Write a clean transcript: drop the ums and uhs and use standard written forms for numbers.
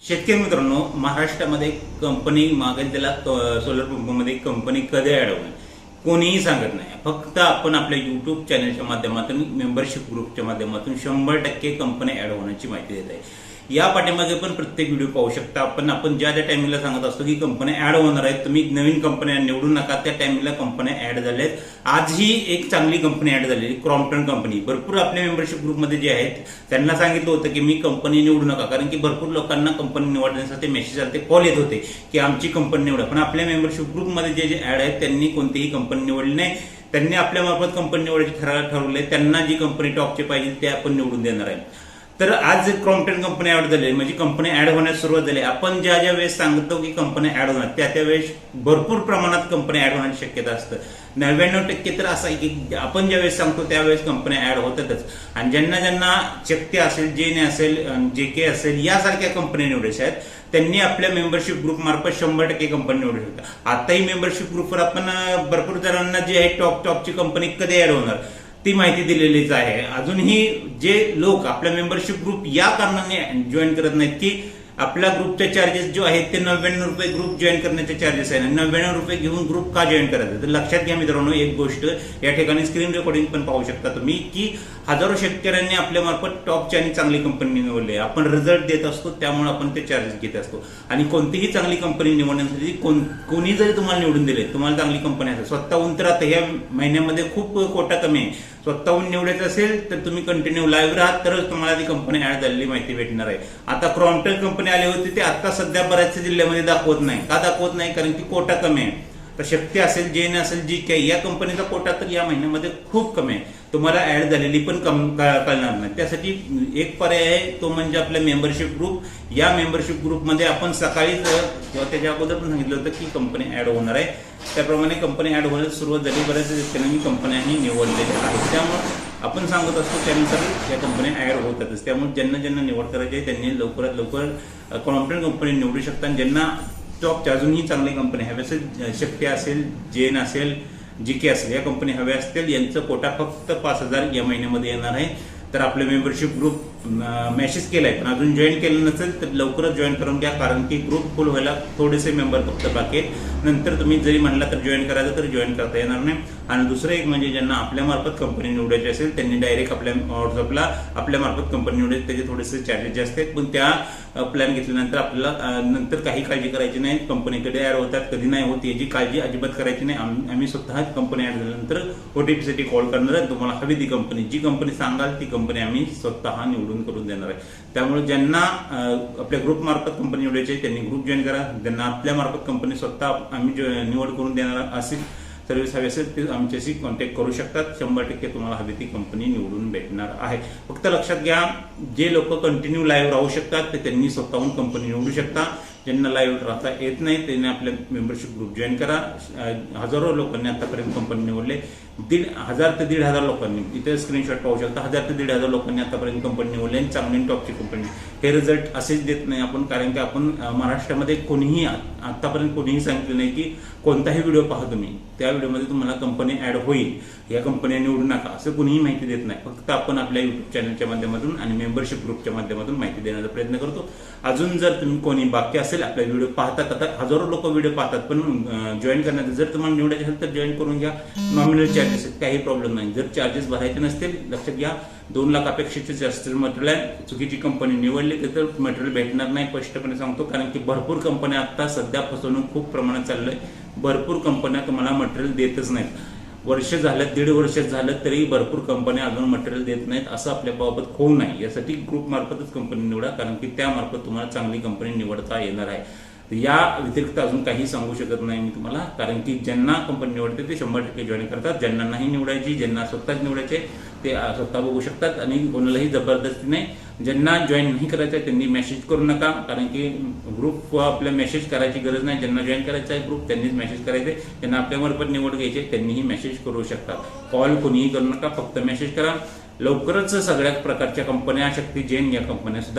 शेतकरी मित्रांनो, महाराष्ट्रामध्ये कंपनी मागेल त्याला सोलर पंपमध्ये कंपनी कधी ऍड होईल कोणीही सांगत नाही. फक्त आपण आपल्या युट्यूब चॅनलच्या माध्यमातून मेंबरशिप ग्रुपच्या माध्यमातून 100% कंपनी ऍड होण्याची माहिती देत आहे. या पाठीमागे पण प्रत्येक व्हिडिओ पाहू शकता. आपण ज्या टाइमिंगला सांगत असतो की कंपन्या ऍड होणार आहेत, तुम्ही नवीन कंपन्या निवडू नका, त्या टाइमिंगला कंपन्या ऍड झाल्या आहेत. आजही एक चांगली कंपनी ऍड झालेली, क्रॉम्प्टन कंपनी. भरपूर आपल्या मेंबरशिप ग्रुपमध्ये जे आहेत त्यांना सांगितलं होतं की मी कंपनी निवडू नका, कारण की भरपूर लोकांना कंपनी निवडण्यासाठी मेसेज आले, कॉल येत होते की आमची कंपनी निवडा. पण आपल्या मेंबरशिप ग्रुपमध्ये जे ऍड आहेत त्यांनी कोणतीही कंपनी निवडली नाही. त्यांनी आपल्या मार्फत कंपनी निवडायची ठरवले. त्यांना जी कंपनी टॉपची पाहिजे ते आपण निवडून देणार आहे. तर आज क्रॉम्प्टन कंपनी ऍड झाली, म्हणजे कंपनी ऍड होण्यास सुरुवात झाली. आपण ज्या वेळेस सांगतो की कंपनी ऍड होणार त्या वेळेस भरपूर प्रमाणात कंपनी ऍड होण्याची शक्यता असतं. 99% तर असं आहे की आपण ज्या वेळेस सांगतो त्यावेळेस कंपन्या ऍड होतातच. आणि ज्यांना शक्ती असेल, जेने असेल, JK असेल, यासारख्या कंपन्या निवडायच्या आहेत त्यांनी आपल्या मेंबरशिप ग्रुप मार्फत 100% कंपनी निवडू शकता. आताही मेंबरशिप ग्रुपवर आपण भरपूर जणांना जे आहे टॉपची कंपनी कधी ऍड होणार ती माहिती दिलेलीच आहे. अजूनही जे लोक आपल्या मेंबरशिप ग्रुप या कारणाने जॉईन करत नाहीत की आपल्या ग्रुपचे चार्जेस जो आहेत ते 99 रुपये ग्रुप जॉईन करण्याचे चार्जेस आहे. 99 रुपये घेऊन ग्रुप का जॉईन करायचं? तर लक्षात घ्या मित्रांनो, एक गोष्ट या ठिकाणी स्क्रीन रेकॉर्डिंग पण पाहू शकता तुम्ही की हजारो शेतकऱ्यांनी आपल्या मार्फत टॉपची आणि चांगली कंपनी निवडली. आपण रिझल्ट देत असतो, त्यामुळे आपण ते चार्जेस घेत असतो. आणि कोणतीही चांगली कंपनी निवडण्यासाठी कोणी जरी तुम्हाला निवडून दिले, तुम्हाला चांगली कंपनी असेल, स्वतःहून तर आता या महिन्यामध्ये खूप कोटा कमी आहे. स्वतःहून निवडायचं असेल तर तुम्ही कंटिन्यू लाईव्ह राहा, तरच तुम्हाला ती कंपनी ऍड झालेली माहिती भेटणार आहे. आता क्रॉम्प्टन कंपनी आली होती ते आता सध्या बऱ्याचशा जिल्ह्यामध्ये दाखवत नाही. का दाखवत नाही? कारण की कोटा कमी आहे. तर शक्ती असेल, जेन असेल, JK, या कंपनीचा कोटा तर या महिन्यामध्ये खूप कमी आहे. तुम्हाला ऍड झालेली पण कळणार नाही. त्यासाठी एक पर्याय आहे, तो म्हणजे आपल्या मेंबरशिप ग्रुप. या मेंबरशिप ग्रुपमध्ये आपण सकाळीच किंवा त्याच्या अगोदर पण सांगितलं होतं की कंपनी ऍड होणार आहे. त्याप्रमाणे कंपनी ऍड होण्यास सुरुवात झाली. बऱ्याच शेतकऱ्यांनी कंपन्याही निवडलेल्या आहेत. त्यामुळे आपण सांगत असतो त्यानुसार या कंपन्या ऍड होतातच. त्यामुळे ज्यांना निवड करायची आहे त्यांनी लवकरात लवकर क्रॉम्प्टन कंपनी निवडू शकता. ज्यांना टॉपच्या अजूनही चांगली कंपनी हवी असेल, शक्ती असेल, जेन असेल, JK असेल, या कंपनी हव्या असतील, यांचं कोटा फक्त 5,000 या महिन्यामध्ये येणार आहे. तर आपले मेंबरशिप ग्रुप मेसेज केलाय पण अजून जॉईन केलं नसेल तर लवकरच जॉईन करून घ्या, कारण की ग्रुप फुल व्हायला थोडेसे मेंबर फक्त बाकी आहेत. नंतर तुम्ही जरी म्हणला तर जॉईन करायचं तर जॉईन करता येणार नाही. आणि दुसरं एक म्हणजे ज्यांना आपल्या मार्फत कंपनी निवडायची असेल त्यांनी डायरेक्ट आपल्या व्हॉट्सअपला आपल्या मार्फत कंपनी निवडायची. त्याचे थोडेसे चार्जेस जास्त आहेत, पण त्या प्लॅन घेतल्यानंतर आपल्याला नंतर काही काळजी करायची नाही. कंपनी कधी ऍड होतात कधी नाही होत याची काळजी अजिबात करायची नाही. आम्ही स्वतः कंपनी ऍड झाल्यानंतर OTP साठी कॉल करणार आहे. तुम्हाला हवी ती कंपनी, जी कंपनी सांगाल ती कंपनी आम्ही स्वतः निवडून करून देणार आहे. त्यामुळे ज्यांना आपल्या ग्रुप मार्फत कंपनी निवडायची आहे त्यांनी ग्रुप जॉईन करा. ज्यांना आपल्या मार्फत कंपनी स्वतः आम्ही निवड करून देणार असेल, सर्व्हिस हवी असेल ते आमच्याशी कॉन्टॅक्ट करू शकतात. 100% तुम्हाला हवी ती कंपनी निवडून भेटणार आहे. फक्त लक्षात घ्या, जे लोक कंटिन्यू लाईव्ह राहू शकतात ते त्यांनी स्वतःहून कंपनी निवडू शकता. ज्यांना लाईव्ह राहता येत नाही त्यांनी आपल्या मेंबरशिप ग्रुप जॉईन करा. हजारो लोकांनी आतापर्यंत कंपनी निवडले, 1000 ते 1,500 लोकांनी, इथे स्क्रीनशॉट पाहू शकता. 1000 ते 1,500 लोकांनी आतापर्यंत कंपनी निवडली आणि चांगली टॉपची कंपनी. हे रिझल्ट असेच देत नाही आपण, कारण की आपण महाराष्ट्रामध्ये कोणीही आतापर्यंत कोणीही सांगितलं नाही की कोणताही व्हिडिओ पाहा तुम्ही त्या व्हिडिओमध्ये तुम्हाला कंपनी ऍड होईल, या कंपन्या निवडू नका असं कोणीही माहिती देत नाही. फक्त आपण आपल्या युट्यूब चॅनलच्या माध्यमातून आणि मेंबरशिप ग्रुपच्या माध्यमातून माहिती देण्याचा प्रयत्न करतो. अजून जर तुम्ही कोणी बाकी असेल, आपला व्हिडिओ पाहतात, आता हजारो लोक व्हिडिओ पाहतात, पण जॉईन करण्याचं जर तुम्हाला निवडायचे असेल तर जॉईन करून घ्या. नॉमिनल चार्जेस आहेत, काही प्रॉब्लेम नाही. जर चार्जेस भरायचे नसतील, लक्षात घ्या 2 लाखापेक्षा जास्त मटेरियल आहे. चुकीची कंपनी निवडली तर मटेरियल भेटणार नाही, स्पष्टपणे सांगतो. कारण की भरपूर कंपन्या आता सध्या फसवणूक खूप प्रमाणात चाललंय. भरपूर कंपन्या तुम्हाला मटेरियल देतच नाहीत. वर्ष झालं, 1.5 वर्ष झालं तरी भरपूर कंपन्या अजून मटेरियल देत नाहीत. असं आपल्या बाबत होऊ नये यासाठी ग्रुप मार्फतच कंपनी निवडा, कारण की त्या मार्फत तुम्हाला चांगली कंपनी निवडता येणार आहे. या व्यतिरिक्त अजून काही सांगू शकत नाही मी तुम्हाला, कारण की ज्यांना कंपनी निवडते ते 100% जॉईन करतात. ज्यांना नाही निवडायची, ज्यांना स्वतःच निवडायचे ते स्वतः बघू शकतात आणि कोणालाही जबरदस्ती नाही. ज्यांना जॉईन नाही करायचं आहे त्यांनी मेसेज करू नका, कारण की ग्रुप आपल्या मेसेज करायची गरज नाही. ज्यांना जॉईन करायचं आहे ग्रुप त्यांनीच मेसेज करायचे. ज्यांना आपल्या मार्फत निवड घ्यायची त्यांनीही मेसेज करू शकतात. कॉल कोणीही करू नका, फक्त मेसेज करा. लवकरच सगळ्या प्रकारच्या कंपन्या, शक्ती, जेन या कंपन्या सुद्धा